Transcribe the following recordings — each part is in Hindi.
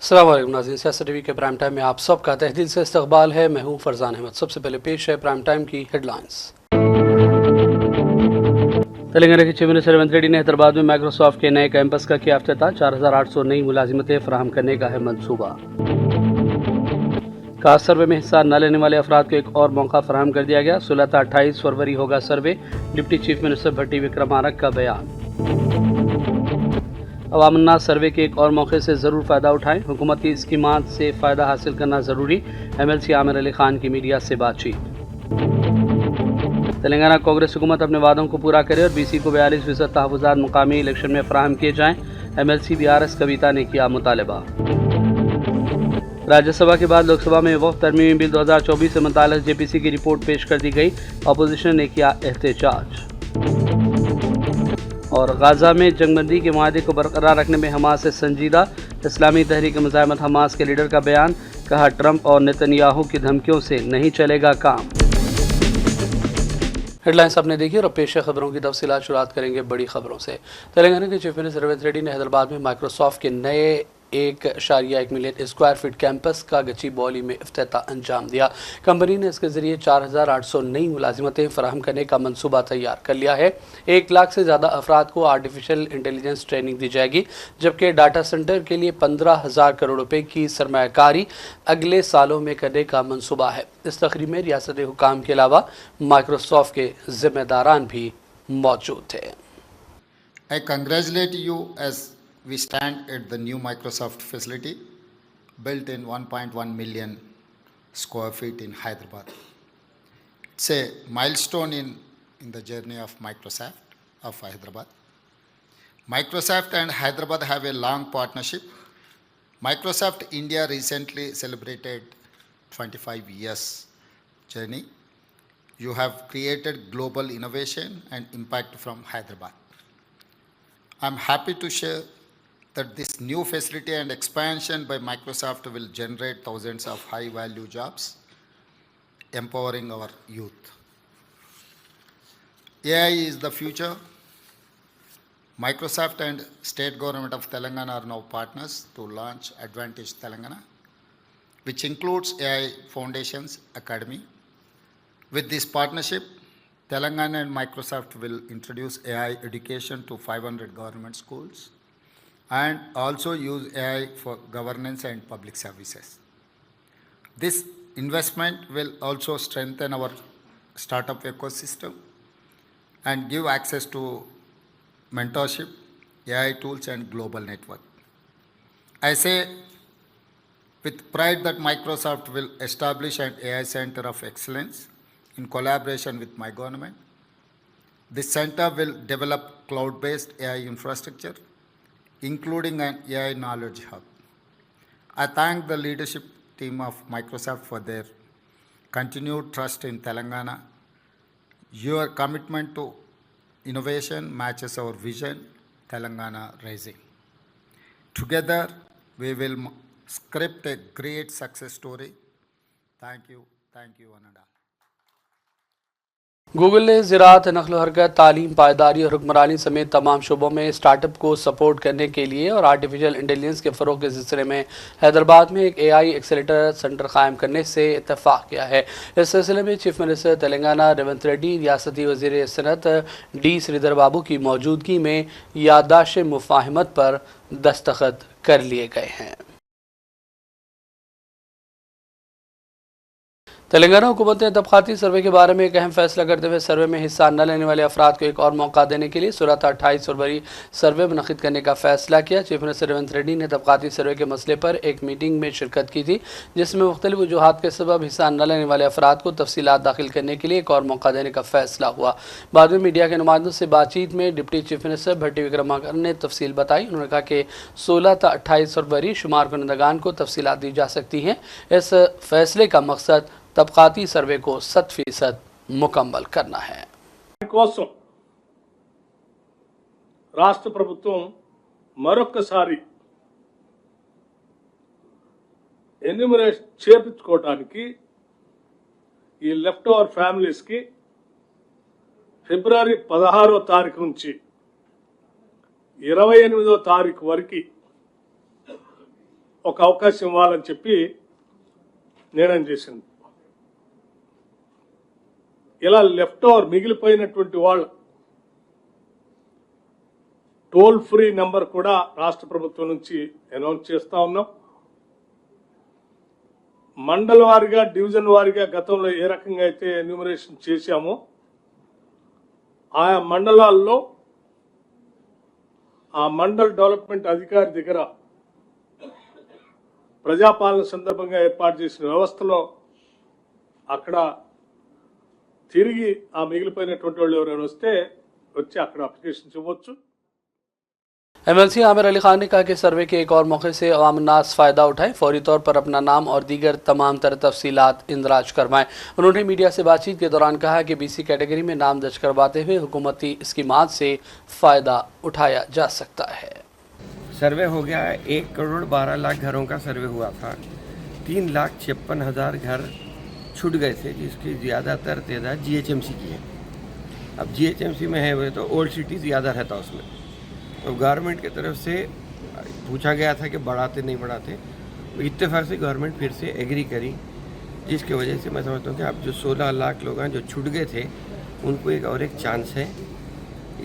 अस्सलाम वालेकुम नाज़रीन, सियासत टीवी के प्राइम टाइम में आप सबका तहे दिल से इस्तकबाल है। मैं हूं फरजान अहमद। सबसे पहले पेश है प्राइम टाइम की हेडलाइंस। तेलंगाना के चीफ मिनिस्टर रेवंत रेड्डी ने हैदराबाद में माइक्रोसॉफ्ट के नए कैंपस का किया अफ्ताह। 4800 नई मुलाजिमतें फराहम करने का है मंसूबा। कास्ट सर्वे में हिस्सा न लेने वाले अफराद को एक और मौका फराहम कर दिया गया। 16 से 28 फरवरी होगा सर्वे। डिप्टी चीफ मिनिस्टर भट्टी विक्रमारक का बयान। अवामन्ना सर्वे के एक और मौके से ज़रूर फ़ायदा उठाएं। हुकूमत की स्कीमात से फ़ायदा हासिल करना ज़रूरी। MLC आमिर अली खान की मीडिया से बातचीत। तेलंगाना कांग्रेस हुकूमत अपने वादों को पूरा करे और BC को 42% तहफ़्फ़ुज़ात मुकामी इलेक्शन में फ़राहम किए जाएँ। MLC BRS कविता ने किया मुतालबा। राज्यसभा के बाद लोकसभा में वक्फ तरमीमी बिल 2024 से मुताल्लिक़ JPC की रिपोर्ट पेश कर दी गई। अपोजिशन ने किया एहतजाज। और गाज़ा में जंगबंदी के माहदे को बरकरार रखने में हमास से संजीदा। इस्लामी तहरीक मुज़ाहमत हमास के लीडर का बयान। कहा, ट्रंप और नेतन्याहू की धमकियों से नहीं चलेगा काम। हेडलाइंस आपने देखी और अब पेश है खबरों की तफसीलात। शुरुआत करेंगे बड़ी खबरों से। तेलंगाना के चीफ मिनिस्टर रेवंत रेड्डी ने हैदराबाद में माइक्रोसॉफ्ट के नए 1.1 मिलियन स्क्वायर फीट कैंपस का गच्चीबौली में इफ्तिताह अंजाम दिया। कंपनी ने इसके जरिए 4800 नई मुलाजिमतें फराहम करने का मंसूबा तैयार कर लिया है। 1 लाख से ज़्यादा अफराद को आर्टिफिशियल इंटेलिजेंस ट्रेनिंग दी जाएगी, जबकि डाटा सेंटर के लिए 15,000 करोड़ रुपए की सरमायाकारी अगले सालों में करने का मंसूबा है। इस तकरीब में रियासती हुकाम के अलावा माइक्रोसॉफ्ट के जिम्मेदारान भी मौजूद थे। I congratulate you as we stand at the new Microsoft facility built in 1.1 million square feet in Hyderabad. It's a milestone in the journey of Microsoft of Hyderabad. Microsoft and Hyderabad have a long partnership. Microsoft India recently celebrated 25 years journey. You have created global innovation and impact from Hyderabad. I'm happy to share that this new facility and expansion by Microsoft will generate thousands of high-value jobs, empowering our youth. AI is the future. Microsoft and state government of Telangana are now partners to launch Advantage Telangana, which includes AI Foundations Academy. With this partnership, Telangana and Microsoft will introduce AI education to 500 government schools and also use AI for governance and public services. This investment will also strengthen our startup ecosystem and give access to mentorship, AI tools and global network. I say with pride that Microsoft will establish an AI center of excellence in collaboration with my government. This center will develop cloud-based AI infrastructure, including an AI knowledge hub. I thank the leadership team of Microsoft for their continued trust in Telangana. Your commitment to innovation matches our vision, Telangana Rising. Together, we will script a great success story. Thank you, one and all. Google ने ज़राअत, नक़्ल हरकत, तालीम, पायदारी और हुक्मरानी समेत तमाम शोबों में स्टार्टअप को सपोर्ट करने के लिए और आर्टिफिशियल इंटेलिजेंस के फ़रोग़ के सिलसिले में हैदराबाद में एक AI एक्सेलेटर सेंटर कायम करने से इत्तफ़ाक़ किया है। इस सिलसिले में चीफ मिनिस्टर तेलंगाना रेवंत रेड्डी, रियासती वज़ीर सनअत D श्रीधर बाबू की मौजूदगी में याददाश्त मुफ़ाहमत पर दस्तखत कर लिए गए हैं। तेलंगाना हुकूमत ने तबक़ाती सर्वे के बारे में एक अहम फैसला करते हुए सर्वे में हिस्सा न लेने वाले अफराद को एक और मौका देने के लिए 16 से 28 फरवरी सर्वे मुनक़िद करने का फैसला किया। चीफ मिनिस्टर रेवंत रेड्डी ने तबक़ाती सर्वे के मसले पर एक मीटिंग में शिरकत की थी, जिसमें मुख्तलिफ वजूहात के सबब हिस्सा न लेने वाले अफराद को तफसीलात दाखिल करने के लिए एक और मौका देने का फैसला हुआ। बाद में मीडिया के नुमाइंदों से बातचीत में डिप्टी चीफ मिनिस्टर भट्टी विक्रमारक ने तफसील बताई। उन्होंने कहा कि 16 से 28 फरवरी शुमार कुनंदगान को तफसीलात दी जा सकती हैं। इस फैसले का मकसद तबक़ाती सर्वे को 100% मुकम्मल करना है। కోసం రాష్ట్ర ప్రభుత్వం మరొకసారి ఎన్యూమరేషన్ చేపించుకోవడానికి ఈ లెఫ్ట్ ఓవర్ ఫ్యామిలీస్ కి ఫిబ్రవరి 16వ తారీఖు నుంచి 28వ తారీఖు వరకు ఒక అవకాశం ఇవ్వాలని చెప్పి నిర్ణయం చేసింది. ఇలా లెఫ్ట్ ఓవర్ మిగిలిపోయినటువంటి వాళ్ళు టోల్ ఫ్రీ నెంబర్ కూడా రాష్ట్ర ప్రభుత్వం నుంచి అనౌన్స్ చేస్తా ఉన్నాం. మండల వారిగా డివిజన్ వారిగా గతంలో ఏ రకంగా అయితే ఎన్యూమరేషన్ చేశామో ఆయా మండలాల్లో ఆ మండల్ డెవలప్మెంట్ అధికారి దగ్గర ప్రజాపాలన సందర్భంగా ఏర్పాటు చేసిన వ్యవస్థలో అక్కడ తిరిగి ఆ మిగిలిపోయినటువంటి వాళ్ళు ఎవరైనా వస్తే వచ్చి అక్కడ అప్లికేషన్స్ ఇవ్వచ్చు. एमएलसी आमिर अली खान ने कहा कि सर्वे के एक और मौके से अवाम नास फ़ायदा उठाएं, फौरी तौर पर अपना नाम और दीगर तमाम तरह तफसीलात इंदराज करवाएं। उन्होंने मीडिया से बातचीत के दौरान कहा कि बीसी कैटेगरी में नाम दर्ज करवाते हुए हुकूमती स्कीमात से फ़ायदा उठाया जा सकता है। सर्वे हो गया, 1,12,00,000 घरों का सर्वे हुआ था। 3,56,000 घर छूट गए थे, जिसकी ज़्यादातर तादाद जीएचएमसी की है। अब जीएचएमसी में है वो तो ओल्ड सिटी ज़्यादा रहता उसमें, तो गवर्नमेंट की तरफ से पूछा गया था कि बढ़ाते नहीं बढ़ाते, इत्तेफाक से गवर्नमेंट फिर से एग्री करी, जिसकी वजह से मैं समझता हूँ कि अब जो 16 लाख लोग हैं जो छूट गए थे उनको एक और एक चांस है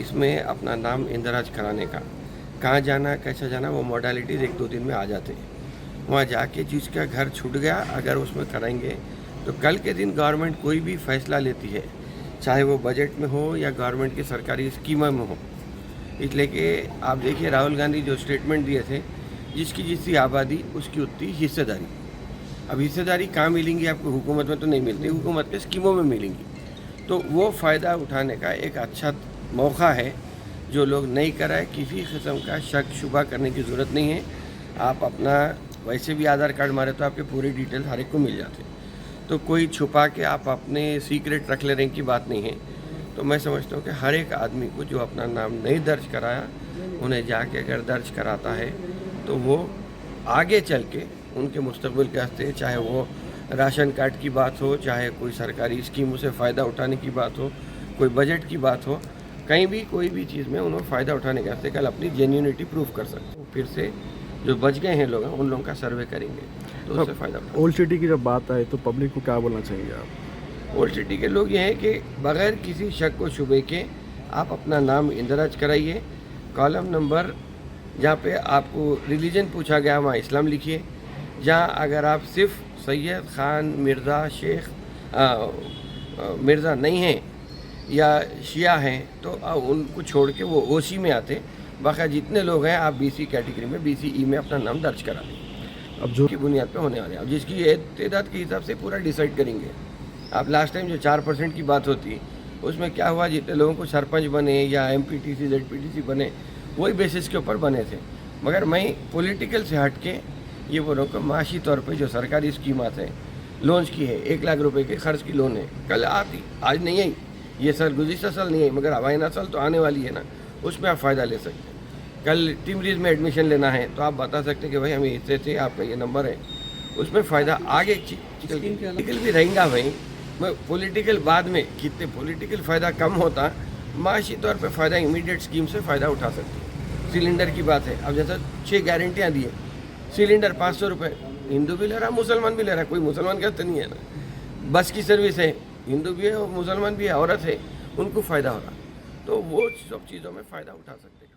इसमें अपना नाम इंदराज कराने का। कहाँ जाना कैसे जाना वो मॉडलिटीज़ 1-2 दिन में आ जाते हैं। वहाँ जाके जिसका घर छूट गया अगर उसमें कराएंगे तो कल के दिन गवर्नमेंट कोई भी फैसला लेती है, चाहे वो बजट में हो या गवर्नमेंट की सरकारी स्कीमों में हो। इसलिए कि आप देखिए राहुल गांधी जो स्टेटमेंट दिए थे, जिसकी जितनी आबादी उसकी उतनी हिस्सेदारी। अब हिस्सेदारी कहाँ मिलेंगी आपको? हुकूमत में तो नहीं मिलती, हुकूमत के स्कीमों में मिलेंगी। तो वो फ़ायदा उठाने का एक अच्छा मौका है जो लोग नहीं कराए। किसी किस्म का शक शुबा करने की ज़रूरत नहीं है। आप अपना वैसे भी आधार कार्ड मारे तो आपके पूरे डिटेल हर एक को मिल जाते, तो कोई छुपा के आप अपने सीक्रेट रख लेने की बात नहीं है। तो मैं समझता हूँ कि हर एक आदमी को जो अपना नाम नहीं दर्ज कराया उन्हें जाके अगर दर्ज कराता है तो वो आगे चल के उनके मुस्तकबिल के हस्ते, चाहे वो राशन कार्ड की बात हो, चाहे कोई सरकारी स्कीमों से फ़ायदा उठाने की बात हो, कोई बजट की बात हो, कहीं भी कोई भी चीज़ में उन्हें फ़ायदा उठाने के हस्ते कल अपनी जेन्युइनिटी प्रूफ कर सकते हो। फिर से जो बच गए हैं लोग उन लोगों का सर्वे करेंगे तो उससे फ़ायदा उठाएंगे। ओल्ड सिटी की जब बात आए तो पब्लिक को क्या बोलना चाहिए आप? ओल्ड सिटी के लोग ये हैं कि बग़ैर किसी शक व शुबे के आप अपना नाम इंदराज कराइए। कॉलम नंबर जहाँ पे आपको रिलीजन पूछा गया वहाँ इस्लाम लिखिए। जहाँ अगर आप सिर्फ सैयद खान मिर्ज़ा शेख मिर्ज़ा नहीं हैं या शिया हैं तो उनको छोड़ के वो ओसी में आते। बाकी जितने लोग हैं आप बीसी कैटेगरी में BCE में अपना नाम दर्ज करा लें। अब जो की बुनियाद पे होने वाले हैं, अब जिसकी तादाद के हिसाब से पूरा डिसाइड करेंगे। अब लास्ट टाइम जो 4% की बात होती उसमें क्या हुआ, जितने लोगों को सरपंच बने या MPTC ZPTC बने वही बेसिस के ऊपर बने थे। मगर मैं पॉलिटिकल से हट के ये बोल रहा हूँ कि माशी तौर पे जो सरकारी स्कीमात हैं, लोन्स की है, 1 लाख रुपए के खर्च की लोन है, कल आती, आज नहीं आई, ये साल गुज़िश्ता साल नहीं आई मगर हवाईना साल तो आने वाली है ना, उसमें आप फ़ायदा ले सकते हैं। कल टिमरीज में एडमिशन लेना है तो आप बता सकते हैं कि भाई हमें इससे से आपका ये नंबर है, उसमें फ़ायदा आगे पॉलिटिकल भी रहेगा। भाई मैं पॉलिटिकल बाद में कितने पॉलिटिकल फ़ायदा कम होता, माशी तौर पे फ़ायदा इमीडिएट स्कीम से फ़ायदा उठा सकते हैं। सिलेंडर की बात है, अब जैसा 6 गारंटियाँ दिए, सिलेंडर 500 रुपये, हिंदू भी ले रहा मुसलमान भी ले रहा, कोई मुसलमान का तो नहीं है ना। बस की सर्विस है, हिंदू भी है और मुसलमान भी है, औरत है, उनको फ़ायदा हो रहा, तो वो सब चीज़ों में फ़ायदा उठा सकते हैं।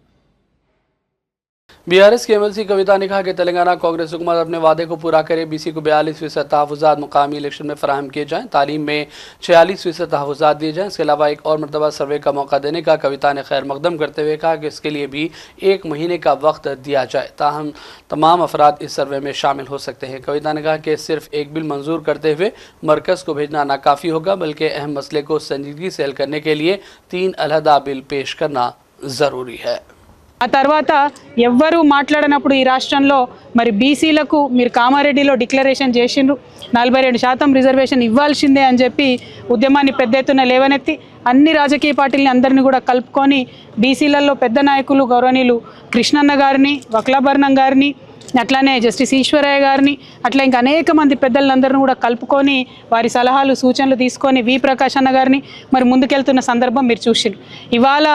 बीआरएस की एमएलसी कविता ने कहा कि तेलंगाना कांग्रेस हुकूमत अपने वादे को पूरा करे। BC को 42% तहफ़्फ़ुज़ात मुकामी इलेक्शन में फराहम किए जाएँ, तालीम में 46% तहफ़्फ़ुज़ात दिए जाएँ। इसके अलावा एक और मरतबा सर्वे का मौका देने का कविता ने खैर मकदम करते हुए कहा कि इसके लिए भी 1 महीने का वक्त दिया जाए, ताहम तमाम अफराद इस सर्वे में शामिल हो सकते हैं। कविता ने कहा कि सिर्फ एक बिल मंजूर करते हुए मरकज़ को भेजना नाकाफ़ी होगा, बल्कि अहम मसले को संजीदगी से हल करने के लिए 3 अलहदा बिल पेश करना ज़रूरी है। ఆ తర్వాత ఎవ్వరూ మాట్లాడనప్పుడు ఈ రాష్ట్రంలో మరి బీసీలకు మీరు కామారెడ్డిలో డిక్లరేషన్ చేసిండ్రు, 42% రిజర్వేషన్ ఇవ్వాల్సిందే అని చెప్పి ఉద్యమాన్ని పెద్ద ఎత్తున లేవనెత్తి అన్ని రాజకీయ పార్టీలని అందరినీ కూడా కలుపుకొని బీసీలలో పెద్ద నాయకులు గౌరవనీయులు కృష్ణన్న గారిని, వక్లాభరణం గారిని, అట్లానే జస్టిస్ ఈశ్వరయ్య గారిని, అట్లా ఇంకా అనేక మంది పెద్దలందరినీ కూడా కలుపుకొని వారి సలహాలు సూచనలు తీసుకొని వి ప్రకాష్ అన్న గారిని మరి ముందుకెళ్తున్న సందర్భం మీరు చూసిండ్రు. ఇవాళ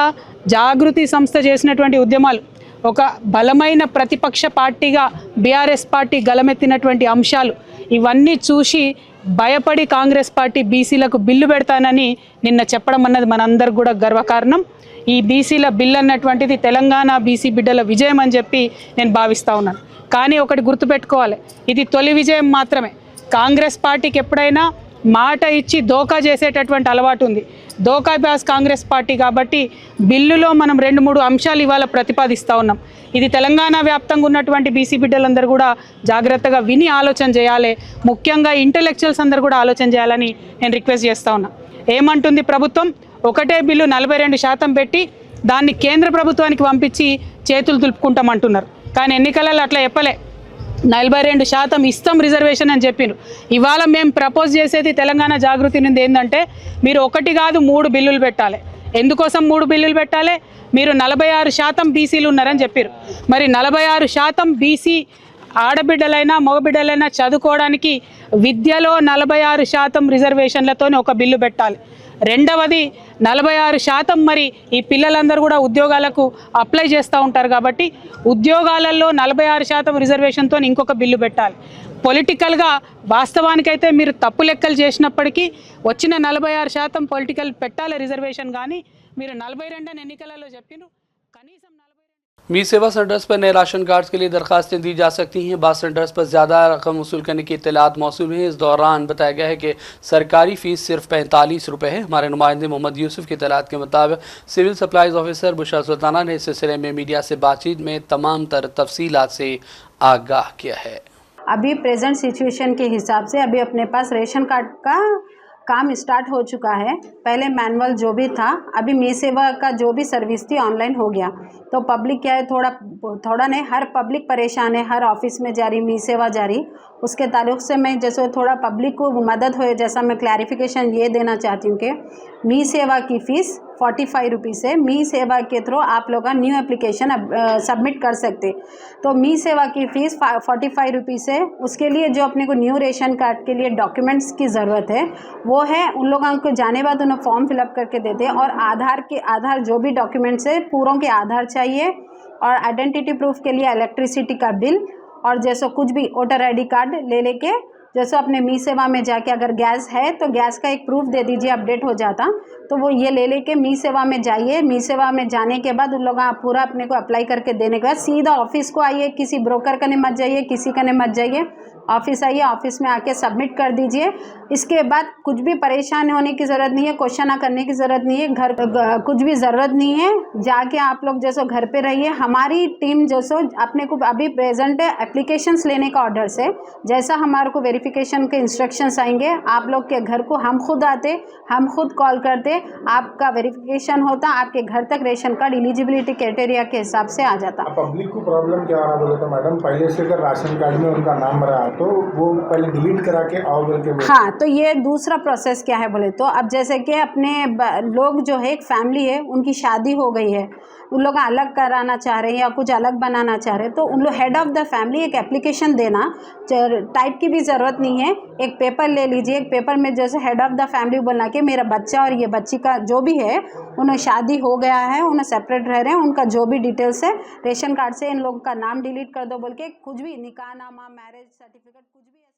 జాగృతి సంస్థ చేసినటువంటి ఉద్యమాలు ఒక బలమైన ప్రతిపక్ష పార్టీగా బీఆర్ఎస్ పార్టీ గలమెత్తినటువంటి అంశాలు ఇవన్నీ చూసి భయపడి కాంగ్రెస్ పార్టీ బీసీలకు బిల్లు పెడతానని నిన్న చెప్పడం అన్నది మనందరికి కూడా గర్వకారణం. ఈ బీసీల బిల్ అన్నటువంటిది తెలంగాణ బీసీ బిడ్డల విజయం అని చెప్పి నేను భావిస్తూ ఉన్నాను. కానీ ఒకటి గుర్తుపెట్టుకోవాలి, ఇది తొలి విజయం మాత్రమే. కాంగ్రెస్ పార్టీకి ఎప్పుడైనా మాట ఇచ్చి దోకా చేసేటటువంటి అలవాటు ఉంది. దోకాబాజ్ కాంగ్రెస్ పార్టీ కాబట్టి బిల్లులో మనం 2-3 అంశాలు ఇవాళ ప్రతిపాదిస్తూ ఉన్నాం. ఇది తెలంగాణ వ్యాప్తంగా ఉన్నటువంటి బీసీ బిడ్డలందరూ కూడా జాగ్రత్తగా విని ఆలోచన చేయాలి. ముఖ్యంగా ఇంటెలెక్చువల్స్ అందరూ కూడా ఆలోచన చేయాలని నేను రిక్వెస్ట్ చేస్తూ ఉన్నా. ఏమంటుంది ప్రభుత్వం? ఒకటే బిల్లు 42% పెట్టి దాన్ని కేంద్ర ప్రభుత్వానికి పంపించి చేతులు దులుపుకుంటామంటున్నారు. కానీ ఎన్నికలలో అట్లా చెప్పలే. 42% ఇస్తాం రిజర్వేషన్ అని చెప్పారు. ఇవాళ మేము ప్రపోజ్ చేసేది తెలంగాణ జాగృతి నుండి ఏంటంటే మీరు 1 కాదు 3 బిల్లులు పెట్టాలి. ఎందుకోసం 3 బిల్లులు పెట్టాలి? మీరు 46% బీసీలు ఉన్నారని చెప్పారు. మరి 46% బీసీ ఆడబిడ్డలైనా మగబిడ్డలైనా చదువుకోవడానికి విద్యలో 46% రిజర్వేషన్లతో ఒక బిల్లు పెట్టాలి. రెండవది 46% మరి ఈ పిల్లలందరూ కూడా ఉద్యోగాలకు అప్లై చేస్తూ ఉంటారు కాబట్టి ఉద్యోగాలలో 46% రిజర్వేషన్తో ఇంకొక బిల్లు పెట్టాలి. పొలిటికల్గా వాస్తవానికైతే మీరు తప్పు లెక్కలు చేసినప్పటికీ వచ్చిన 46% పొలిటికల్ పెట్టాలి రిజర్వేషన్. కానీ మీరు 42 ఎన్నికలలో చెప్పినారు. కనీసం मी सेवा सेंटर्स पर नए राशन कार्ड्स के लिए दरखास्तें दी जा सकती हैं। बाद सेंटर्स पर ज़्यादा रकम वसूल करने की इत्तलात मौसूल हुई है। इस दौरान बताया गया है कि सरकारी फ़ीस सिर्फ 45 रुपये है। हमारे नुमाइंदे मोहम्मद यूसुफ की इत्तलात के मुताबिक civil supplies officer Bushra Sultana ने इस सिलसिले में मीडिया से बातचीत में तमाम तर तफसीलात से आगाह किया है। अभी प्रेजेंट सिचुएशन के हिसाब से अभी अपने पास रेशन कार्ड का काम स्टार्ट हो चुका है। पहले मैनुअल जो भी था, अभी मी सेवा का जो भी सर्विस थी ऑनलाइन हो गया। तो पब्लिक क्या है, थोड़ा नहीं, हर पब्लिक परेशान है। हर ऑफिस में जारी मी सेवा जारी, उसके ताल्लुक़ से मैं जैसे थोड़ा पब्लिक को मदद हो, जैसा मैं क्लैरिफिकेशन ये देना चाहती हूँ कि मी सेवा की फ़ीस 45 रुपीज़ है। मी सेवा के थ्रू आप लोग का न्यू एप्लीकेशन सबमिट कर सकते। तो मी सेवा की फ़ीस 45 रुपीज़ है। उसके लिए जो अपने को न्यू रेशन कार्ड के लिए डॉक्यूमेंट्स की ज़रूरत है वो है, उन लोगों को जाने बाद उन्हें फॉर्म फिलअप करके देते हैं। और आधार जो भी डॉक्यूमेंट्स है पूरों के आधार चाहिए, और आइडेंटिटी प्रूफ के लिए इलेक्ट्रिसिटी का बिल, और जैसे कुछ भी वोटर ID कार्ड ले लेके, जैसे अपने मी सेवा में जाके अगर गैस है तो गैस का एक प्रूफ दे दीजिए, अपडेट हो जाता। तो वो ये ले लेके मी सेवा में जाइए। मी सेवा में जाने के बाद उन लोग पूरा अपने को अप्लाई करके देने के बाद सीधा ऑफिस को आइए। किसी ब्रोकर का नहीं मत जाइए, किसी का नहीं मत जाइए, ऑफिस आइए। ऑफिस में आके सबमिट कर दीजिए। इसके बाद कुछ भी परेशान होने की ज़रूरत नहीं है, क्वेश्चन करने की ज़रूरत नहीं है, घर कुछ भी ज़रूरत नहीं है। जाके आप लोग जैसो घर पे रहिए। हमारी टीम जैसो अपने को अभी प्रेजेंट है एप्लीकेशंस लेने का ऑर्डर से, जैसा हमारे को वेरिफिकेशन के इंस्ट्रक्शंस आएंगे आप लोग के घर को, हम खुद आते, हम खुद कॉल करते, आपका वेरिफिकेशन होता, आपके घर तक रेशन कार्ड एलिजिबिलिटी क्राइटेरिया के हिसाब से आ जाता। पब्लिक को प्रॉब्लम क्या आ रहा बोले तो मैडम, पहले से अगर राशन कार्ड में उनका नाम रहा तो वो पहले डिलीट करा के आओ बोल के। हाँ, तो ये दूसरा प्रोसेस क्या है बोले तो, अब जैसे कि अपने लोग जो है, एक फैमिली है, उनकी शादी हो गई है, उन लोग अलग कराना चाह रहे हैं या कुछ अलग बनाना चाह रहे हैं, तो उन लोग हेड ऑफ़ द फैमिली एक एप्लीकेशन देना, टाइप की भी ज़रूरत नहीं है, एक पेपर ले लीजिए। एक पेपर में जैसे हेड ऑफ़ द फैमिली बोलना कि मेरा बच्चा और ये बच्ची का जो भी है, उन्हें शादी हो गया है, उन्हें सेपरेट रह रहे हैं, उनका जो भी डिटेल्स है रेशन कार्ड से इन लोगों का नाम डिलीट कर दो बोल के, कुछ भी निकाह नामा, मैरिज सर्टिफिकेट, कुछ भी ऐसा।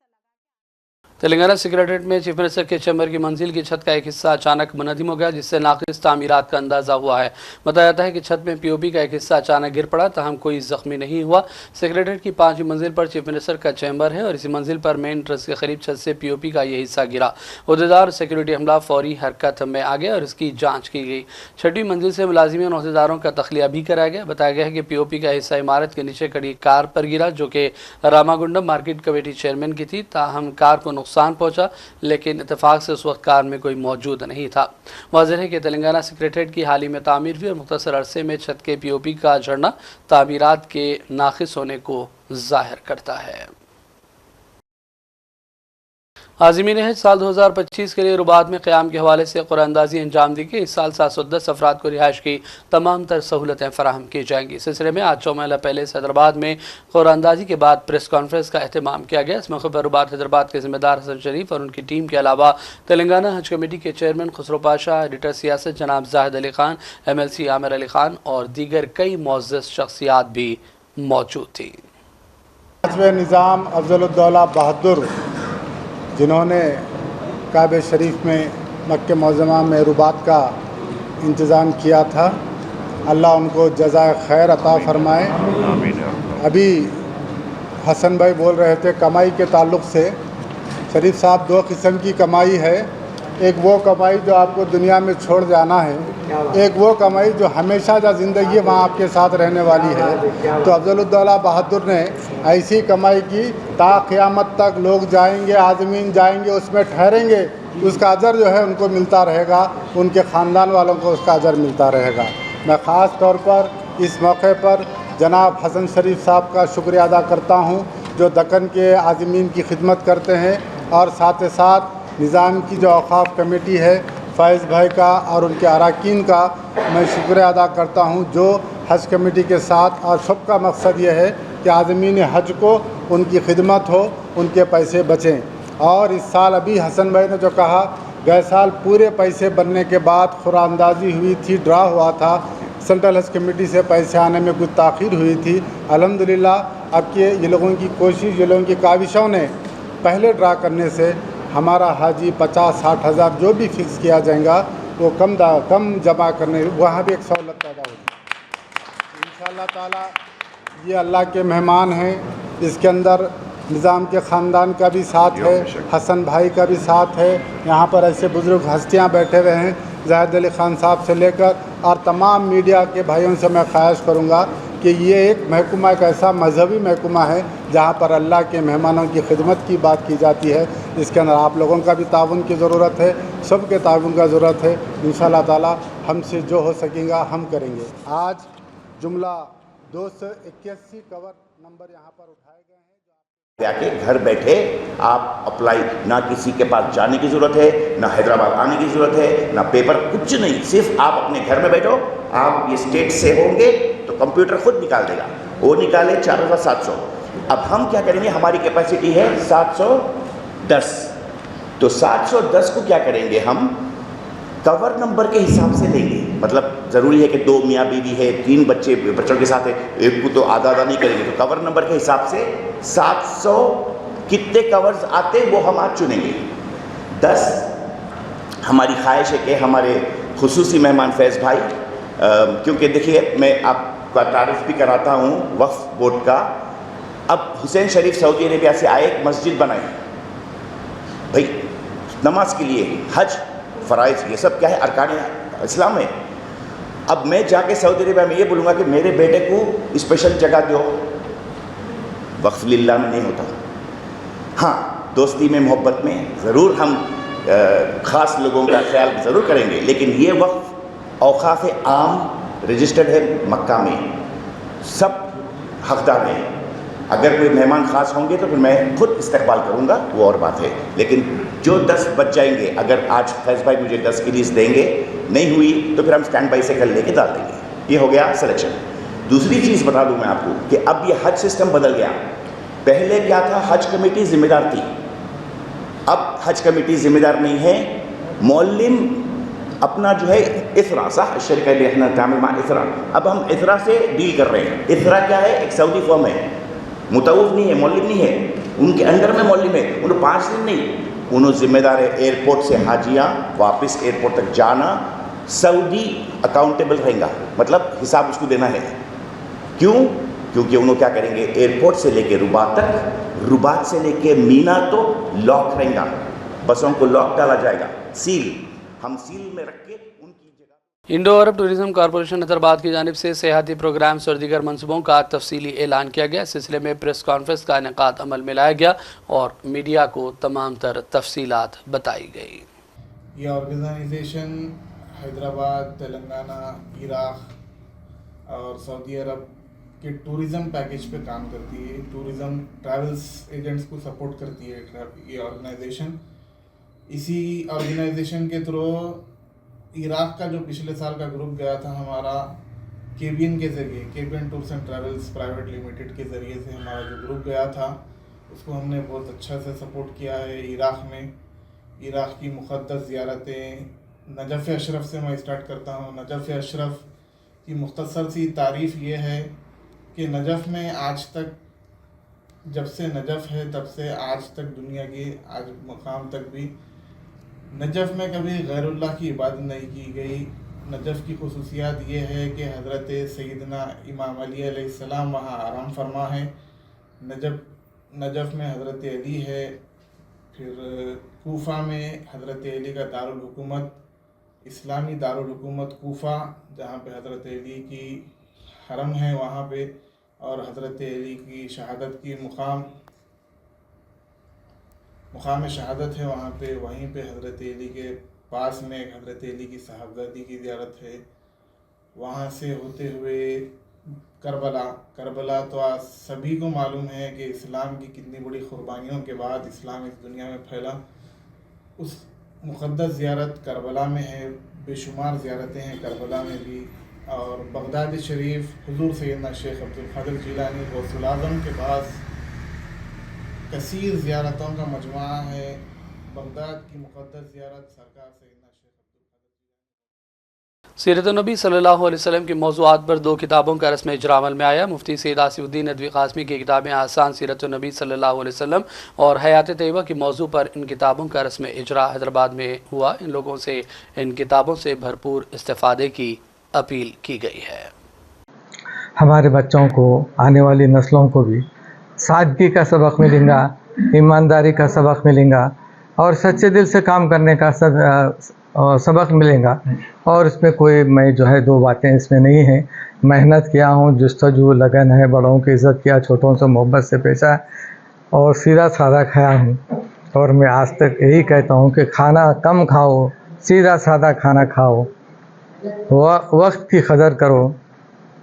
तेलंगाना सेक्रेटरीट में चीफ मिनिस्टर के चैम्बर की मंजिल की छत का एक हिस्सा अचानक मुनहदिम हो गया, जिससे नाक़िस तामीरात का अंदाज़ा हुआ है। बताया जाता है कि छत में POP का एक हिस्सा अचानक गिर पड़ा, ताहम कोई ज़ख्मी नहीं हुआ। सेक्रेटरीट की 5वीं मंजिल पर चीफ मिनिस्टर का चैम्बर है और इसी मंजिल पर मेन ट्रस्ट के करीब छत से POP का यह हिस्सा गिरा। अहदेदार और सिक्योरिटी अमला फौरी हरकत में आ गया और इसकी जाँच की गई। 6वीं मंजिल से मुलाजिमीन और अहदेदारों का तखलिया भी कराया गया। बताया गया है कि POP का हिस्सा इमारत के नीचे खड़ी कार पर गिरा, जो कि रामागुंडम मार्केट कमेटी चेयरमैन की थी। ताहम कार को नुकसान पहुँचा, लेकिन इत्तेफाक से उस वक्त कार में कोई मौजूद नहीं था। वाज़ेह है कि तेलंगाना सेक्रेटरीट की हाल ही में तामीर हुई और मुख्तसर अरसे में छत के POP का झड़ना तामीरात के नाक़िस होने को ज़ाहिर करता है। आज़मीन हज साल 2025 के लिए रुबात में क़याम के हवाले से कुरानंदाजी अंजाम दी गई। इस साल 710 अफराद को रिहाइश की तमाम तर सहूलतें फराहम की जाएंगी। इस सिलसिले में आज 4 महिला पहले हैदराबाद में कुरानंदाजी के बाद प्रेस कॉन्फ्रेंस का अहतमाम किया गया। इस मौके पर रुबात हैदराबाद के ज़िम्मेदार हसन शरीफ और उनकी टीम के अलावा तेलंगाना हज कमेटी के चेयरमैन खुसरो पाशा, एडिटर सियासत जनाब जाहिद अली खान, MLC आमिर अली खान और दीगर कई मुअज़्ज़ज़ शख्सियात भी मौजूद थी। निज़ाम अफजलुद्दौला बहादुर जिन्होंने काबे शरीफ में मक्के मुअज़्ज़मा में रुबात का इंतज़ाम किया था, अल्लाह उनको जज़ाए खैर अता फ़रमाए। अभी हसन भाई बोल रहे थे कमाई के ताल्लुक़ से। शरीफ साहब, 2 किस्म की कमाई है। एक वो कमाई जो आपको दुनिया में छोड़ जाना है, एक वो कमाई जो हमेशा जा ज़िंदगी वहाँ आपके साथ रहने वाली है। तो अफजलुद्दौला बहादुर ने ऐसी कमाई की ता क़यामत तक लोग जाएंगे, आज़मीन जाएंगे, उसमें ठहरेंगे, उसका अजर जो है उनको मिलता रहेगा, उनके ख़ानदान वालों को उसका अजर मिलता रहेगा। मैं ख़ास तौर पर इस मौके पर जनाब हसन शरीफ साहब का शुक्रिया अदा करता हूँ जो दक्कन के आज़मीन की खिदमत करते हैं, और साथ ही साथ निज़ाम की जो औक़ाफ़ कमेटी है फ़ैज़ भाई का और उनके अरकान का मैं शुक्रिया अदा करता हूँ जो हज कमेटी के साथ, और सबका मकसद ये है कि आज़मीन हज को उनकी खिदमत हो, उनके पैसे बचें। और इस साल अभी हसन भाई ने जो कहा, गए साल पूरे पैसे बनने के बाद कुरानंदाजी हुई थी, ड्रा हुआ था, सेंट्रल हज कमेटी से पैसे आने में कुछ ताख़ीर हुई थी। अल्हम्दुलिल्लाह अब के ये लोगों की कोशिश, ये लोगों की काविशों ने पहले ड्रा करने से हमारा हाजी 50-60 हज़ार जो भी फिक्स किया जाएगा वो कम जमा करने, वहाँ भी एक सहूलत पैदा होगी इंशाअल्लाह ताला। ये अल्लाह के मेहमान हैं, इसके अंदर निज़ाम के ख़ानदान का भी साथ है, हसन भाई का भी साथ है। यहाँ पर ऐसे बुज़ुर्ग हस्तियाँ बैठे हुए हैं, जाहिद अली ख़ान साहब से लेकर और तमाम मीडिया के भाइयों से मैं ख्वाहिश करूँगा कि ये एक महकमा, एक ऐसा मजहबी महकमा है जहाँ पर अल्लाह के मेहमानों की खिदमत की बात की जाती है। इसके अंदर आप लोगों का भी ताउन की ज़रूरत है, सबके ताउन का ज़रूरत है। इंशाअल्लाह ताला हमसे जो हो सकेगा हम करेंगे। आज जुमला 281 कवर नंबर यहाँ पर उठाए गए हैं। जाके घर बैठे आप अप्लाई, ना किसी के पास जाने की ज़रूरत है, ना हैदराबाद आने की ज़रूरत है, ना पेपर, कुछ नहीं। सिर्फ आप अपने घर में बैठो। आप ये स्टेट से होंगे तो कंप्यूटर खुद निकाल देगा, वो निकाले 4700। अब हम क्या करेंगे, हमारी कैपेसिटी है 710, तो 710 को क्या करेंगे, हम कवर नंबर के हिसाब से लेंगे। मतलब ज़रूरी है कि 2 मियाँ बीवी है, 3 बच्चों के साथ है, एक को तो आधा नहीं करेंगे, तो कवर नंबर के हिसाब से 700 कितने कवर्स आते वो हम आज चुनेंगे। 10 हमारी ख्वाहिश है कि हमारे खुसूसी मेहमान फैज़ भाई, क्योंकि देखिए मैं आपका तारीफ़ भी कराता हूँ वक्फ बोर्ड का। अब हुसैन शरीफ सऊदी अरेबिया से आए, एक मस्जिद बनाई भाई नमाज के लिए, हज फ़राइज़, ये सब क्या है, अरकान इस्लाम है। अब मैं जाके सऊदी अरेबिया में ये बोलूँगा कि मेरे बेटे को स्पेशल जगह दो, वक्फ लिल्लाह में नहीं होता। हाँ, दोस्ती में, मोहब्बत में ज़रूर हम ख़ास लोगों का ख्याल ज़रूर करेंगे, लेकिन ये वक्फ औक़ाफ़ आम रजिस्टर्ड है मक्का में, सब हकदार हैं। अगर कोई मेहमान ख़ास होंगे तो फिर मैं खुद इस्तकबाल करूँगा, वो और बात है। लेकिन जो 10 बच जाएंगे, अगर आज फैज़ भाई मुझे 10 की लिस्ट देंगे, नहीं हुई तो फिर हम स्टैंड बाई से कल लेके डाल देंगे। ये हो गया सिलेक्शन। दूसरी चीज़ बता दूँ मैं आपको कि अब ये हज सिस्टम बदल गया। पहले क्या था, हज कमेटी ज़िम्मेदार थी, अब हज कमेटी ज़िम्मेदार नहीं है। मौलिम अपना जो है इथरा साह शरीक इथरा, अब हम इथरा से डील कर रहे हैं। इथरा क्या है, एक सऊदी फर्म है, मुतवफ़ नहीं है, मौलिम नहीं है, उनके अंडर में मौलिम है। उन्हें 5 दिन नहीं, उन्होंने ज़िम्मेदार है एयरपोर्ट से हाजियाँ वापस एयरपोर्ट तक जाना, सऊदी अकाउंटेबल रहेगा, मतलब हिसाब उसको देना है। क्यों? क्योंकि उन्होंने क्या करेंगे, एयरपोर्ट से लेके रुबात तक, रुबात से लेके मीना तो लॉक रहेगा, बसों को लॉक डाला जाएगा, सील, हम सील में रख के उनकी जगह। इंडो अरब टूरिज्म कॉरपोरेशन हैदराबाद की जानिब से सेहती प्रोग्राम्स और दीगर मनसूबों का तफसीली ऐलान किया गया। इस सिलसिले में प्रेस कॉन्फ्रेंस का इनेकाद अमल में लाया गया और मीडिया को तमाम तर तफसीलात बताई गई। ये ऑर्गेनाइजेशन हैदराबाद, तेलंगाना, इराक़ और सऊदी अरब के टूरिज़्म पैकेज पे काम करती है। टूरिज़्म ट्रैवल्स एजेंट्स को सपोर्ट करती है ये ऑर्गेनाइजेशन। इसी ऑर्गेनाइजेशन के थ्रू इराक़ का जो पिछले साल का ग्रुप गया था हमारा, केबियन के ज़रिए, केबियन tours and travels private limited के ज़रिए से हमारा जो ग्रुप गया था, उसको हमने बहुत अच्छा से सपोर्ट किया है। इराक़ में इराक़ की मुक़द्दस ज़ियारतें, नजफ़ अशरफ से मैं स्टार्ट करता हूँ। नजफ़ अशरफ की मुख्तसर सी तारीफ़ ये है कि नजफ़ में आज तक, जब से नजफ़ है तब से आज तक, दुनिया के आज मकाम तक भी नजफ़ में कभी गैरुल्लाह की इबादत नहीं की गई। नजफ़ की खुसूसियात ये है कि हज़रत सैयदना इमाम अली अलैहिस्सलाम वहाँ आराम फरमा है। नजफ़ में हज़रत अली है। फिर कूफा में हज़रत अली का दारुल हुकूमत, इस्लामी दारुल हुकूमत कूफा, जहाँ पे हज़रत अली की हरम है वहाँ पे, और हज़रत अली की शहादत की मुकाम शहादत है वहाँ पे। वहीं पे हज़रत अली के पास में हज़रत अली की साहबजादी की ज़ियारत है। वहाँ से होते हुए करबला तो आज सभी को मालूम है कि इस्लाम की कितनी बड़ी कुर्बानियों के बाद इस्लाम इस दुनिया में फैला। उस मुक़द्दस ज़ियारत करबला में है, बेशुमार ज़ियारतें हैं करबला में भी। और बगदाद शरीफ हुज़ूर सैयदना शेख अब्दुल क़ादिर जिलानी गौसुल आज़म के पास कसीर ज़ियारतों का मजमुआ है। बगदाद की मुक़द्दस ज़ियारत सरकार सैयदना सीरत नबी सल्लल्लाहु अलैहि वसल्लम के मौज़ूआत पर 2 किताबों का रस्म इजरा अमल में आया। मुफ्ती सैयद आसिफुद्दीन नदवी क़ासमी की किताबें आसान सीरत नबी सल्लल्लाहु अलैहि वसल्लम और हयात तैयबा के मौजू पर इन किताबों का रस्म इजरा हैदराबाद में हुआ। इन लोगों से इन किताबों से भरपूर इस्तेफ़ादे की अपील की गई है। हमारे बच्चों को, आने वाली नस्लों को भी सादगी का सबक मिलेगा, ईमानदारी का सबक मिलेगा और सच्चे दिल से काम करने का सबक मिलेगा। और इसमें कोई, मैं जो है 2 बातें इसमें नहीं है। मेहनत किया हूँ, जुस्तजू, लगन है, बड़ों की इज़्ज़त किया, छोटों से मोहब्बत से पेशा और सीधा साधा खाया हूँ। और मैं आज तक यही कहता हूँ कि खाना कम खाओ, सीधा साधा खाना खाओ, वक्त की कदर करो,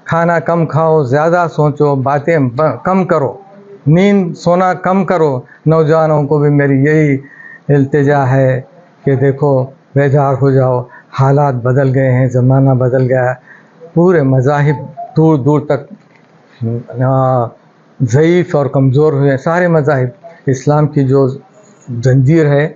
खाना कम खाओ, ज़्यादा सोचो, बातें कम करो, नींद सोना कम करो। नौजवानों को भी मेरी यही इल्तिजा है कि देखो, बेदार हो जाओ, हालात बदल गए हैं, ज़माना बदल गया है। पूरे मज़ाहिब दूर दूर तक ज़ईफ़ और कमज़ोर हुए। सारे मज़ाहिब, इस्लाम की जो जंजीर है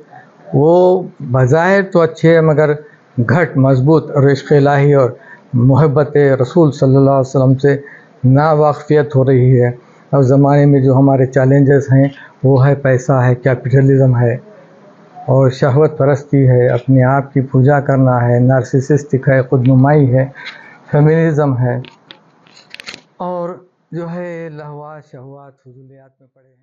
वो बज़ाहिर तो अच्छे है मगर घट मज़बूत और इश्क़ इलाही और मोहब्बत रसूल सल्लल्लाहु अलैहि वसल्लम से नावाक़फ़ियत हो रही है। और ज़माने में जो हमारे चैलेंजेस हैं वो है पैसा है, कैपिटलिज़म है और शहवत परस्ती है, अपने आप की पूजा करना है, नार्सिसिस्टिक है, खुदनुमाई है, फेमिनिज़म है और जो है लहवात शहवात फजूलियात में पड़े हैं।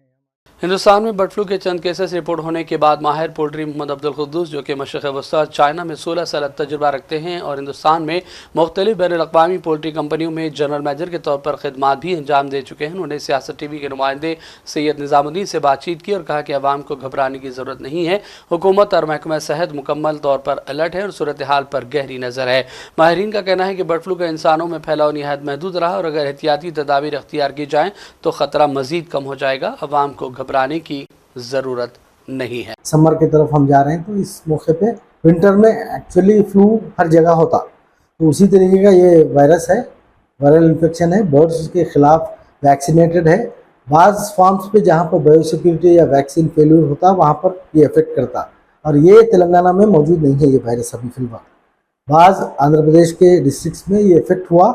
हिंदुस्तान में बर्ड फ्लू के चंद केसेस रिपोर्ट होने के बाद माहिर पोल्ट्री मोहम्मद अब्दुल कुद्दूस, जो कि मशरिक़ वस्ती चाइना में 16 साल तजुर्बा रखते हैं और हिंदुस्तान में मुख्तलिफ बैनुल-अक़वामी पोल्ट्री कंपनियों में जनरल मैनेजर के तौर पर खिदमात भी अंजाम दे चुके हैं, उन्होंने सियासत टीवी के नुमाइंदे सैयद निज़ामुद्दीन से बातचीत की और कहा कि अवाम को घबराने की ज़रूरत नहीं है। हुकूमत और महकमा सेहत मुकम्मल तौर पर अलर्ट है और सूरत हाल पर गहरी नज़र है। माहिरीन का कहना है कि बर्ड फ्लू का इंसानों में फैलाव निहायत महदूद रहा और अगर एहतियाती तदाबीर अख्तियार की जाएँ तो ख़तरा मज़ीद कम हो जाएगा। अवाम को घबराने की ज़रूरत नहीं है। समर की तरफ हम जा रहे हैं तो इस मौके पे विंटर में एक्चुअली फ्लू हर जगह होता, तो उसी तरीके का ये वायरस है, वायरल इन्फेक्शन है, बर्ड्स के खिलाफ वैक्सीनेटेड है। बाज़ फार्म्स पे जहाँ पर बायोसिक्योरिटी या वैक्सीन फेल्यूर होता वहाँ पर ये इफेक्ट करता और ये तेलंगाना में मौजूद नहीं है ये वायरस अभी फिलहाल। बाज़ आंध्र प्रदेश के डिस्ट्रिक्ट्स में ये इफेक्ट हुआ,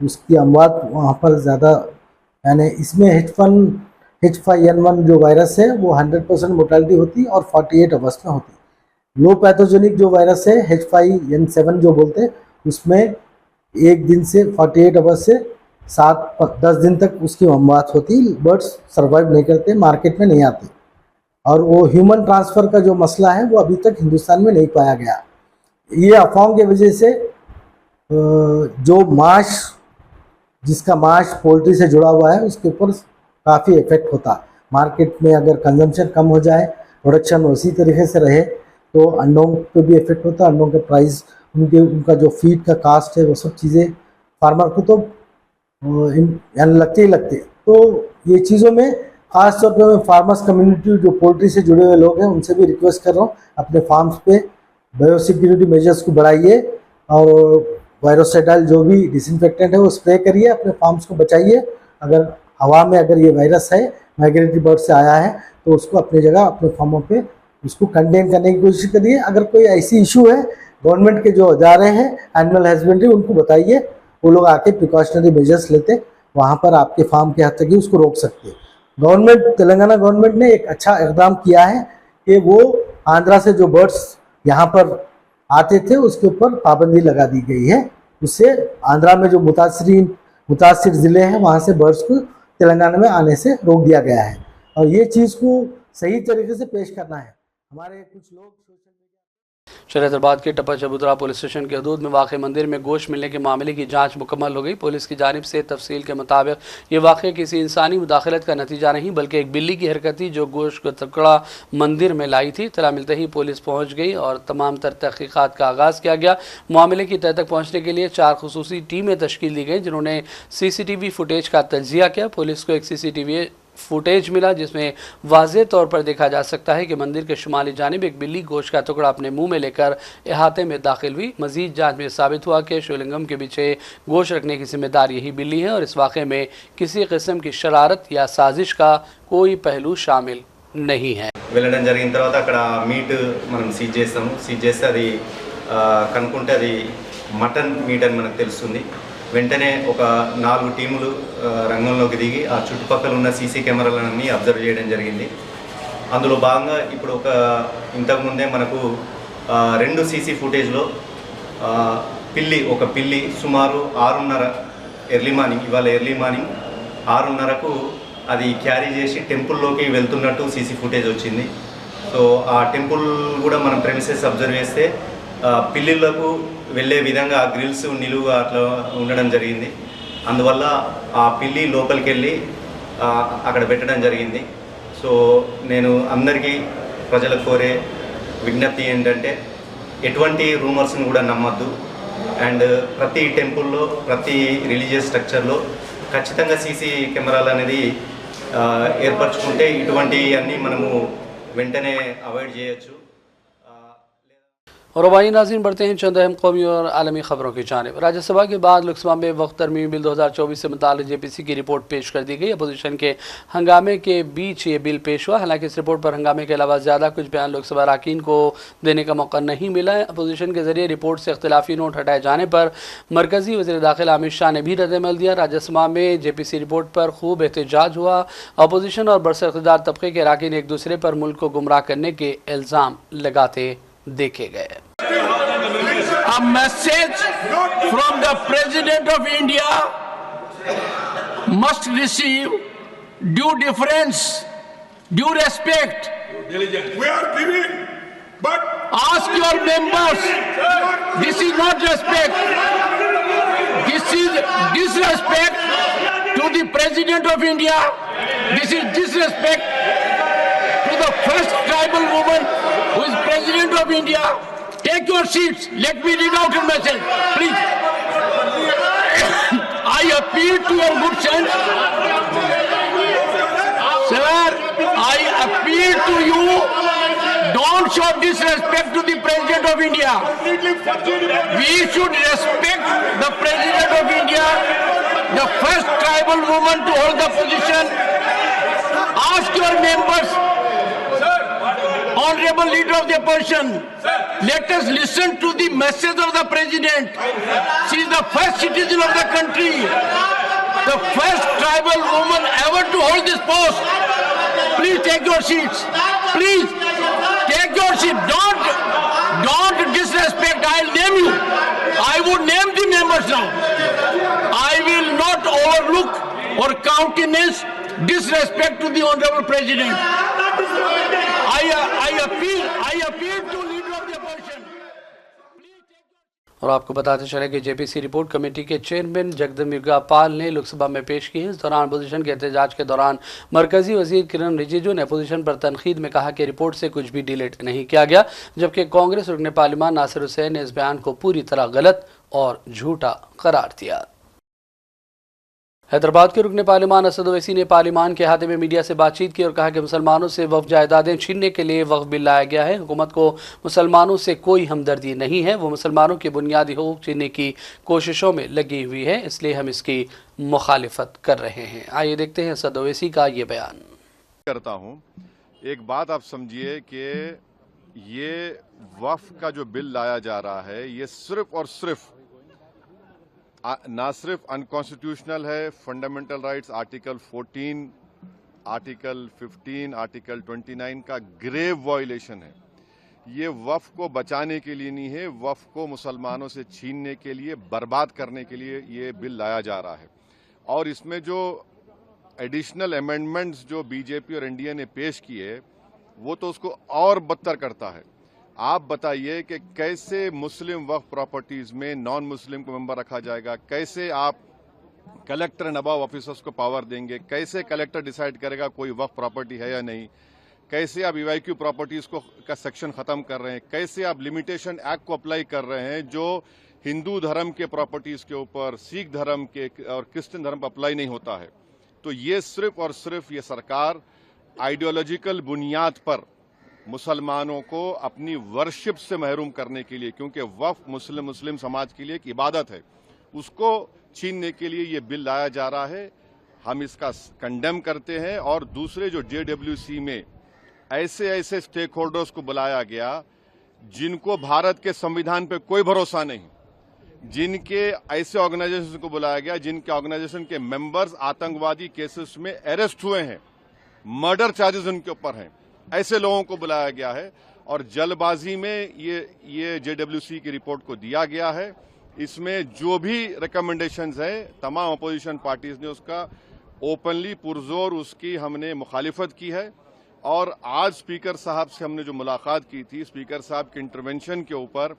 उसकी अमवात वहाँ पर ज़्यादा, यानी इसमें H5N1 जो वायरस है वो 100% मोर्टेलिटी होती और 48 आवर्स में होती। लो पैथोजेनिक जो वायरस है H5N7 जो बोलते हैं उसमें 1 दिन से 48 आवर्स से 7-10 दिन तक उसकी अमवात होती, बर्ड्स सर्वाइव नहीं करते, मार्केट में नहीं आते। और वो ह्यूमन ट्रांसफ़र का जो मसला है वो अभी तक हिंदुस्तान में नहीं पाया गया। ये अफवाहों की वजह से जो मांस, जिसका मांस पोल्ट्री से जुड़ा हुआ है उसके ऊपर काफ़ी इफेक्ट होता। मार्केट में अगर कंजम्पशन कम हो जाए, प्रोडक्शन उसी तरीके से रहे तो अंडों पे भी इफेक्ट होता, अंडों के प्राइस, उनका जो फीड का कास्ट है वो सब चीज़ें फार्मर को तो यानी लगते ही लगते। तो ये चीज़ों में ख़ास तौर पे मैं फार्मर्स कम्युनिटी जो पोल्ट्री से जुड़े हुए लोग हैं उनसे भी रिक्वेस्ट कर रहा हूँ, अपने फार्म्स पे बायोसिक्योरिटी मेजर्स को बढ़ाइए और वायरोसाइडल जो भी डिसइंफेक्टेंट है वो स्प्रे करिए, अपने फार्म्स को बचाइए। अगर हवा में अगर ये वायरस है, माइग्रेटरी बर्ड से आया है, तो उसको अपनी जगह अपने फार्मों पे उसको कंटेन करने की कोशिश करिए। अगर कोई ऐसी इशू है, गवर्नमेंट के जो अदारे हैं एनिमल हस्बेंड्री उनको बताइए, वो लोग आके प्रिकॉशनरी मेजर्स लेते, वहाँ पर आपके फार्म के हद तक ही उसको रोक सकते हैं। गवर्नमेंट, तेलंगाना गवर्नमेंट ने एक अच्छा इकदाम किया है कि वो आंध्रा से जो बर्ड्स यहाँ पर आते थे उसके ऊपर पाबंदी लगा दी गई है। उससे आंध्रा में जो मुतासिर ज़िले हैं वहाँ से बर्ड्स को तेलंगाना में आने से रोक दिया गया है, और ये चीज़ को सही तरीके से पेश करना है। हमारे कुछ लोग शहर हैदराबाद के टप्पा चबूतरा पुलिस स्टेशन के हदूद में वाक़ मंदिर में गोश्त मिलने के मामले की जांच मुकम्मल हो गई। पुलिस की जानिब से तफसील के मुताबिक ये वाक़ किसी इंसानी मुदाखलत का नतीजा नहीं बल्कि एक बिल्ली की हरकत थी जो गोश्त का टुकड़ा मंदिर में लाई थी। इत्तला मिलते ही पुलिस पहुँच गई और तमाम तर तहक़ीक़ात का आगाज़ किया गया। मामले की तह तक पहुँचने के लिए 4 खुसूसी टीमें तश्कील दी गई जिन्होंने CCTV फुटेज का तज्ज़िया किया। पुलिस को एक CCTV फुटेज मिला जिसमें वाज़ेह तौर पर देखा जा सकता है कि मंदिर के शुमाली जानिब एक बिल्ली गोश्त का टुकड़ा अपने मुंह में लेकर अहाते में दाखिल हुई। मजीद जांच में साबित हुआ कि शिवलिंगम के पीछे गोश्त रखने की जिम्मेदार यही बिल्ली है और इस वाक़े में किसी किस्म की शरारत या साजिश का कोई पहलू शामिल नहीं है। వెళ్ళడం జరిగిన తర్వాత అక్కడ మీట్ మనం సీజ్ చేస్తాము. సీజ్ చేస్తే అది కనుక్కుంటే అది మటన్ మీట్ అని మనకు తెలుస్తుంది. వెంటనే ఒక 4 టీములు రంగంలోకి దిగి ఆ చుట్టుపక్కల ఉన్న సీసీ కెమెరాలన్నీ అబ్జర్వ్ చేయడం జరిగింది. అందులో భాగంగా ఇప్పుడు ఇంతకుముందే మనకు 2 సీసీ ఫుటేజ్లో ఒక పిల్లి సుమారు 6:30 ఇవాళ ఎర్లీ మార్నింగ్ 6:30కు అది క్యారీ చేసి టెంపుల్లోకి వెళ్తున్నట్టు సీసీ ఫుటేజ్ వచ్చింది. సో ఆ టెంపుల్ కూడా మనం ప్రెమిసెస్ అబ్జర్వ్ చేస్తే పిల్లిళ్లకు వెళ్ళే విధంగా ఆ గ్రిల్స్ నిలువుగా అట్లా ఉండడం జరిగింది. అందువల్ల ఆ పిల్లి లోపలికి వెళ్ళి అక్కడ పెట్టడం జరిగింది. సో నేను అందరికీ ప్రజలకు కోరే విజ్ఞప్తి ఏంటంటే ఎటువంటి రూమర్స్ని కూడా నమ్మద్దు. అండ్ ప్రతి టెంపుల్లో ప్రతి రిలీజియస్ స్ట్రక్చర్లో ఖచ్చితంగా సీసీ కెమెరాలు అనేది ఏర్పరచుకుంటే ఇటువంటి అన్నీ మనము వెంటనే అవాయిడ్ చేయొచ్చు. और वहीं नाज़रीन बढ़ते हैं चंद अहम कौमी और आलमी खबरों की जानिब। राज्यसभा के बाद लोकसभा में वक्त तरमीमी बिल 2024 से मुताल्लिक़ JPC की रिपोर्ट पेश कर दी गई। अपोजिशन के हंगामे के बीच ये बिल पेश हुआ। हालांकि इस रिपोर्ट पर हंगामे के अलावा ज़्यादा कुछ बयान लोकसभा अरकान को देने का मौका नहीं मिला है। अपोजिशन के जरिए रिपोर्ट से इख्तिलाफी नोट हटाए जाने पर मरकज़ी वज़ीर दाखिला अमित शाह ने भी रद्द-ए-अमल दिया। राज्यसभा में JPC रिपोर्ट पर खूब एहतजाज हुआ। अपोजिशन और बरसर-ए-इक़्तिदार तबके के अरकान एक दूसरे पर मुल्क को गुमराह करने के इल्ज़ाम लगाते देखे गए। A message from the President of India must receive due deference, due respect. We are giving, but ask your members. This is not respect. This is disrespect to the President of India. This is disrespect to the first tribal woman who is President of India. Take your seats. Let me read out your message, please. I appeal to your good sense. Sir, I appeal to you. Don't show disrespect to the President of India. We should respect the President of India, the first tribal woman to hold the position. Ask your members, Honorable Leader of the Opposition, let us listen to the message of the President. She is the first citizen of the country, the first tribal woman ever to hold this post. Please take your seats. Please take your seat. Don't disrespect. I'll name you. I would name the members now. I will not overlook or countenance disrespect to the Honorable President. I appeal to Leader of the Opposition. और आपको बताते चले कि JPC रिपोर्ट कमेटी के चेयरमैन जगदम्बिका पाल ने लोकसभा में पेश की है। इस दौरान अपोजिशन के एहतजाज के दौरान मरकजी वजीर किरण रिजिजू ने अपोजिशन पर तनकीद में कहा कि रिपोर्ट से कुछ भी डिलीट नहीं किया गया, जबकि कांग्रेस रुकने पार्लियामान नासिर हुसैन ने इस बयान को पूरी तरह गलत और झूठा करार दिया। हैदराबाद के रुकने पार्लिमान असद ओवैसी ने पार्लिमान के अहाते में मीडिया से बातचीत की और कहा कि मुसलमानों से वक्फ जायदादें छीनने के लिए वक्फ बिल लाया गया है। हुकूमत को मुसलमानों से कोई हमदर्दी नहीं है, वो मुसलमानों के बुनियादी हकूक छीनने की कोशिशों में लगी हुई है, इसलिए हम इसकी मुखालिफत कर रहे हैं। आइए देखते हैं असद ओवैसी का ये बयान। करता हूँ, एक बात आप समझिए कि ये वक्फ का जो बिल लाया जा रहा है ये सिर्फ और सिर्फ ना सिर्फ अनकॉन्स्टिट्यूशनल है, fundamental rights article 14, article 15, article 29 का ग्रेव वायलेशन है। ये वक्फ को बचाने के लिए नहीं है, वक्फ को मुसलमानों से छीनने के लिए, बर्बाद करने के लिए ये बिल लाया जा रहा है। और इसमें जो एडिशनल अमेंडमेंट्स जो बीजेपी और एनडीए ने पेश किए वो तो उसको और बदतर करता है। आप बताइए कि कैसे मुस्लिम वक्फ प्रॉपर्टीज में नॉन मुस्लिम को मेंबर रखा जाएगा, कैसे आप कलेक्टर एंड अबव ऑफिसर्स को पावर देंगे, कैसे कलेक्टर डिसाइड करेगा कोई वक्फ प्रॉपर्टी है या नहीं, कैसे आप ईवाईक्यू प्रॉपर्टीज को का सेक्शन खत्म कर रहे हैं, कैसे आप लिमिटेशन एक्ट को अप्लाई कर रहे हैं जो हिंदू धर्म के प्रॉपर्टीज के ऊपर, सिख धर्म के और क्रिश्चियन धर्म पर अप्लाई नहीं होता है। तो ये सिर्फ और सिर्फ ये सरकार आइडियोलॉजिकल बुनियाद पर मुसलमानों को अपनी वर्शिप से महरूम करने के लिए, क्योंकि वक्फ मुस्लिम समाज के लिए एक इबादत है, उसको छीनने के लिए ये बिल लाया जा रहा है। हम इसका कंडेम करते हैं। और दूसरे जो JWC में ऐसे स्टेक होल्डर्स को बुलाया गया जिनको भारत के संविधान पे कोई भरोसा नहीं, जिनके ऐसे ऑर्गेनाइजेशन को बुलाया गया जिनके ऑर्गेनाइजेशन के मेंबर्स आतंकवादी केसेस में अरेस्ट हुए हैं, मर्डर चार्जेस उनके ऊपर हैं, ऐसे लोगों को बुलाया गया है और जल्दबाजी में ये JWC की रिपोर्ट को दिया गया है। इसमें जो भी रिकमेंडेशंस है तमाम अपोजिशन पार्टीज ने उसका ओपनली पुरजोर उसकी हमने मुखालिफत की है। और आज स्पीकर साहब से हमने जो मुलाकात की थी, स्पीकर साहब के इंटरवेंशन के ऊपर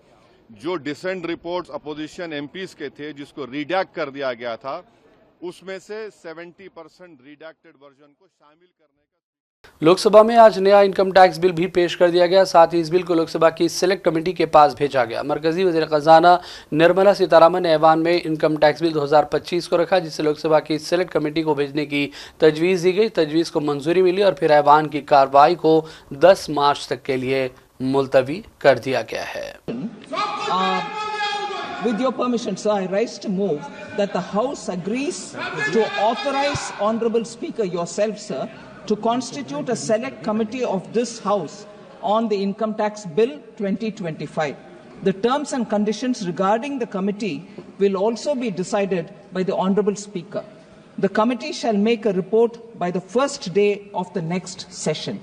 जो डिसेंट रिपोर्ट्स अपोजिशन MPs के थे जिसको रिडैक्ट कर दिया गया था, उसमें से 70% रिडैक्टेड वर्जन को शामिल करने का लोकसभा में आज नया इनकम टैक्स बिल भी पेश कर दिया गया। साथ ही इस बिल को लोकसभा की सिलेक्ट कमेटी के पास भेजा गया। मरकजी वज़ीर खजाना निर्मला सीतारामन ने ऐवान में इनकम टैक्स बिल 2025 को रखा, जिसे लोकसभा की सिलेक्ट कमेटी को भेजने की तजवीज़ दी गई। तजवीज़ को मंजूरी मिली और फिर ऐवान की कार्रवाई को 10 मार्च तक के लिए मुलतवी कर दिया गया है। With your permission, sir, I rise to move that the House agrees to authorize Honorable Speaker yourself, sir, to constitute a select committee of this House on the Income Tax Bill 2025. The terms and conditions regarding the committee will also be decided by the Honorable Speaker. The committee shall make a report by the first day of the next session.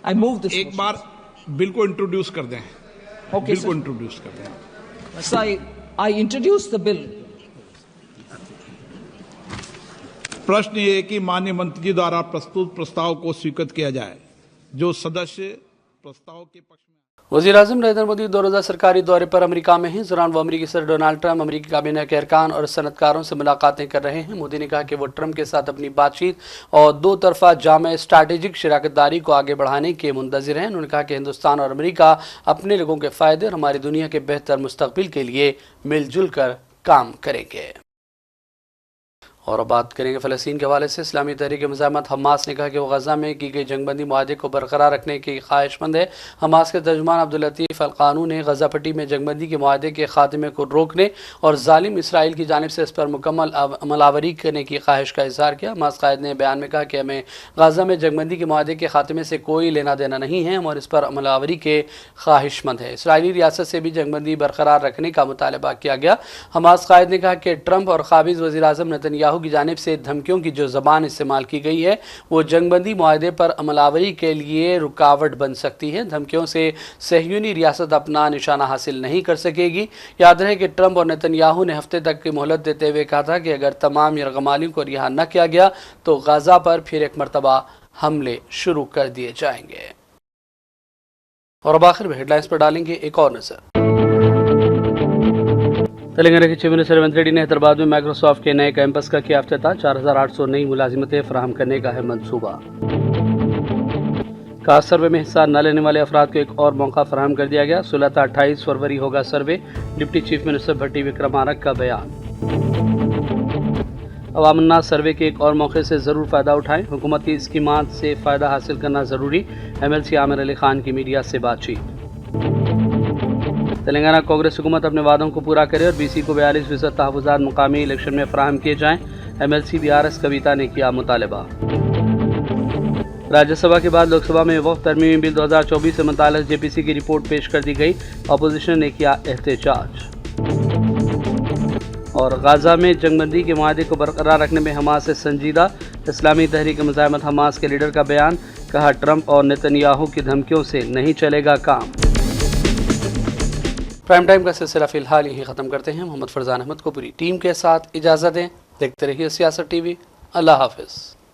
I move this. एक बार बिल को इंट्रोड्यूस कर दें। Okay, बिल को इंट्रोड्यूस कर दें। So I introduce the bill. प्रश्न ये है कि माननीय मंत्री जी द्वारा प्रस्तुत प्रस्ताव को स्वीकृत किया जाए। जो सदस्य प्रस्ताव के पक्ष में वज़ीर-ए-आज़म नरेंद्र मोदी 2 रोज़ा सरकारी दौरे पर अमेरिका में हैं। इस दौरान वो अमेरिकी सदर डोनाल्ड ट्रंप, अमेरिकी काबीना के अरकान और सनतकारों से मुलाकातें कर रहे हैं। मोदी ने कहा कि वो ट्रंप के साथ अपनी बातचीत और 2 तरफा जामे स्ट्रैटेजिक शराकतदारी को आगे बढ़ाने के मुंतज़िर हैं। उन्होंने कहा कि हिंदुस्तान और अमेरिका अपने लोगों के फ़ायदे और हमारी दुनिया के बेहतर मुस्तकबिल के लिए मिलजुल कर काम करेंगे। और अब बात करेंगे फ़लस्तीन के हवाले से। इस्लामी तहरीक मुज़ाहमत हमास ने कहा कि वो गज़ा में की गई जंगबंदी मुआहदे को बरकरार रखने की ख्वाहिशमंद है। हमास के तर्जुमान अब्दुल लतीफ़ अल क़ानून ने गज़ा पट्टी में जंगबंदी के मुआहदे के ख़ात्मे को रोकने और ज़ालिम इसराइल की जानिब से इस पर मुकम्मल अमलावरी करने की ख्वाहिश का इज़हार किया। हमास कायद ने बयान में कहा कि हमें गज़ा में जंगबंदी के मुआहदे के ख़ात्मे से कोई लेना देना नहीं है, हम और इस पर अमलावरी के ख्वाहिशमंद है। इसराइली रियासत से भी जंगबंदी बरकरार रखने का मुतालबा किया गया। हमास कायद ने कहा कि ट्रंप और काबिज़ वज़ीर-ए-आज़म नेतन्याहू की जानिब से धमकियों की जो ज़बान इस्तेमाल की गई है वो जंगबंदी मुआहदे पर अमलावरी के लिए रुकावट बन सकती है। धमकियों से सहयूनी रियासत अपना निशाना हासिल नहीं कर सकेगी। याद रहे कि ट्रंप और नेतन्याहू ने हफ्ते तक की मोहलत देते हुए कहा था कि अगर तमाम यरगमालियों को रिहा न किया गया तो गाज़ा पर फिर एक मरतबा हमले शुरू कर दिए जाएंगे। और अब आखिर में हेडलाइंस पर डालेंगे एक और नज़र। तेलंगाना के चीफ मिनिस्टर रेवंत रेड्डी ने हैदराबाद में माइक्रोसॉफ्ट के नए कैंपस का किया इफ्तिताह। 4800 नई मुलाजिमतें फराहम करने का है मंसूबा। कास्ट सर्वे में हिस्सा न लेने वाले अफराद को एक और मौका फराहम कर दिया गया। 16 से 28 फरवरी होगा सर्वे। डिप्टी चीफ मिनिस्टर भट्टी विक्रमारक का बयान। अवामन्ना सर्वे के एक और मौके से ज़रूर फ़ायदा उठाएं, हुकूमत की स्कीमात से फ़ायदा हासिल करना ज़रूरी। MLC आमिर अली खान की मीडिया से बातचीत। तेलंगाना कांग्रेस हुकूमत अपने वादों को पूरा करे और BC को 42% तहफ़्फ़ुज़ात मुकामी इलेक्शन में फ़राहम किए जाएँ। MLC BRS कविता ने किया मुतालबा। राज्यसभा के बाद लोकसभा में वक्फ तरमीमी बिल 2024 से मुताल्लिक़ JPC की रिपोर्ट पेश कर दी गई। अपोजिशन ने किया एहतजाज। और गाज़ा में जंगबंदी के माहदे को बरकरार रखने में हमास से संजीदा। इस्लामी तहरीक मुज़ाहमत हमास के लीडर का बयान, कहा ट्रंप और नेतन्याहू की धमकियों से नहीं चलेगा काम। प्राइम टाइम का सिलसिला फ़िलहाल यहीं ख़त्म करते हैं। मोहम्मद फरजान अहमद को पूरी टीम के साथ इजाज़त दें। देखते रहिए सियासत TV। अल्लाह हाफ़िज़।